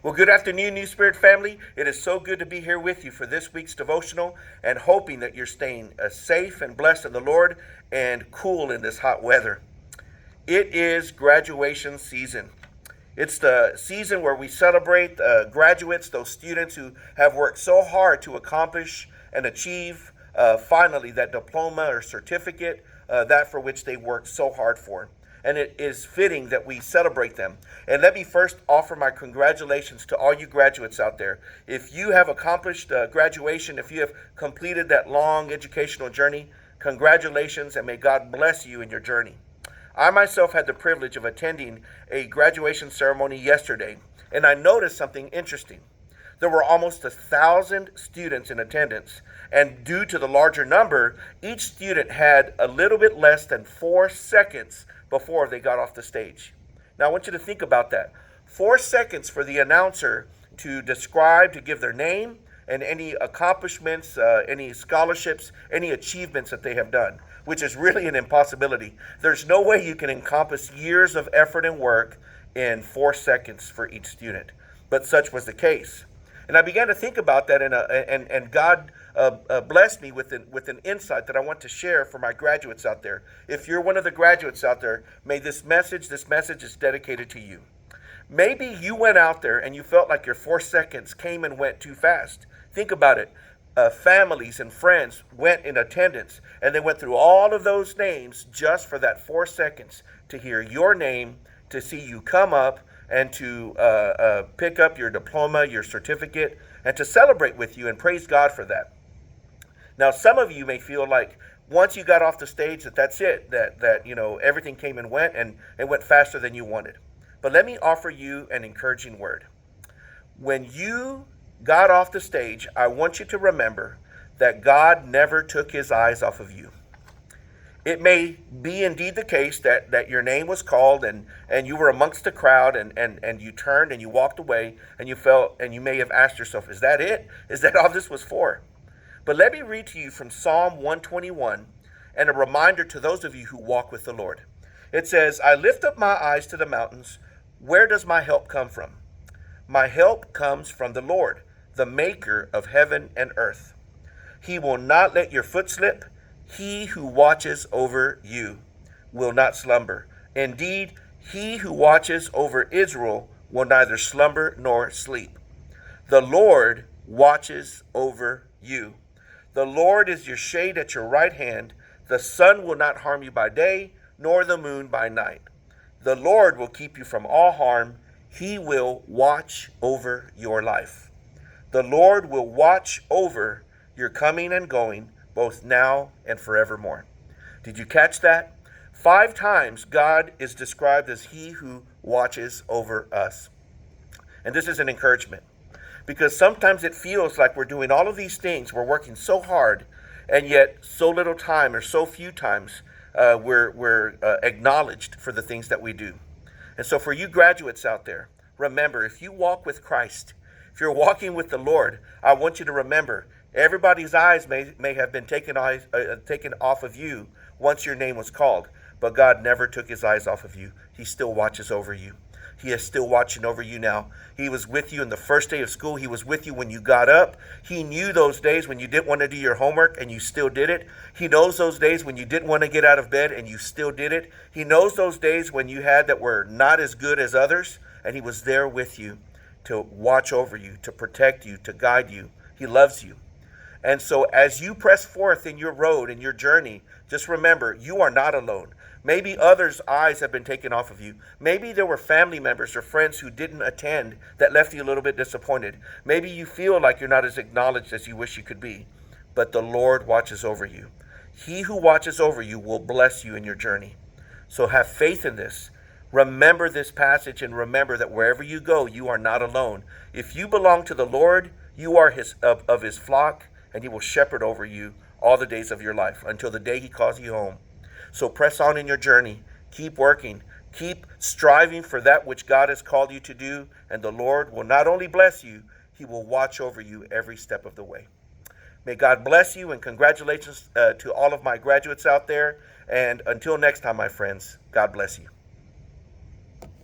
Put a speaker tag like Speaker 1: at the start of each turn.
Speaker 1: Well, good afternoon, New Spirit family. It is so good to be here with you for this week's devotional and hoping that you're staying safe and blessed in the Lord and cool in this hot weather. It is graduation season. It's the season where we celebrate graduates, those students who have worked so hard to accomplish and achieve finally that diploma or certificate, that for which they worked so hard for. And it is fitting that we celebrate them. And let me first offer my congratulations to all you graduates out there. If you have accomplished graduation, if you have completed that long educational journey, congratulations, and may God bless you in your journey. I myself had the privilege of attending a graduation ceremony yesterday, and I noticed something interesting. There were almost 1,000 students in attendance, and due to the larger number, each student had a little bit less than 4 seconds before they got off the stage. Now I want you to think about that. 4 seconds for the announcer to describe, to give their name and any accomplishments, any scholarships, any achievements that they have done, which is really an impossibility. There's no way you can encompass years of effort and work in 4 seconds for each student. But such was the case. And I began to think about that, and God blessed me with an insight that I want to share for my graduates out there. If you're one of the graduates out there, may this message is dedicated to you. Maybe you went out there and you felt like your 4 seconds came and went too fast. Think about it. Families and friends went in attendance, and they went through all of those names just for that 4 seconds to hear your name, to see you come up, and to pick up your diploma, your certificate, and to celebrate with you and praise God for that. Now, some of you may feel like once you got off the stage that's it, that everything came and went, and it went faster than you wanted. But let me offer you an encouraging word. When you got off the stage, I want you to remember that God never took his eyes off of you. It may be indeed the case that your name was called and you were amongst the crowd and you turned and you walked away and you felt, and you may have asked yourself, is that it? Is that all this was for? But let me read to you from Psalm 121 and a reminder to those of you who walk with the Lord. It says, I lift up my eyes to the mountains. Where does my help come from? My help comes from the Lord, the maker of heaven and earth. He will not let your foot slip. He who watches over you will not slumber. Indeed, he who watches over Israel will neither slumber nor sleep. The Lord watches over you. The Lord is your shade at your right hand. The sun will not harm you by day, nor the moon by night. The Lord will keep you from all harm. He will watch over your life. The Lord will watch over your coming and going, both now and forevermore. Did you catch that? 5 times God is described as he who watches over us. And this is an encouragement, because sometimes it feels like we're doing all of these things, we're working so hard, and yet so little time, or so few times we're acknowledged for the things that we do. And so for you graduates out there, remember, if you walk with Christ, if you're walking with the Lord, I want you to remember, everybody's eyes may have been taken off of you once your name was called, but God never took his eyes off of you. He still watches over you. He is still watching over you now. He was with you in the first day of school. He was with you when you got up. He knew those days when you didn't want to do your homework and you still did it. He knows those days when you didn't want to get out of bed and you still did it. He knows those days when you had that were not as good as others, and he was there with you to watch over you, to protect you, to guide you. He loves you. And so as you press forth in your road, in your journey, just remember, you are not alone. Maybe others' eyes have been taken off of you. Maybe there were family members or friends who didn't attend that left you a little bit disappointed. Maybe you feel like you're not as acknowledged as you wish you could be. But the Lord watches over you. He who watches over you will bless you in your journey. So have faith in this. Remember this passage, and remember that wherever you go, you are not alone. If you belong to the Lord, you are of his flock, and he will shepherd over you all the days of your life until the day he calls you home. So press on in your journey. Keep working. Keep striving for that which God has called you to do, and the Lord will not only bless you, he will watch over you every step of the way. May God bless you, and congratulations to all of my graduates out there. And until next time, my friends, God bless you.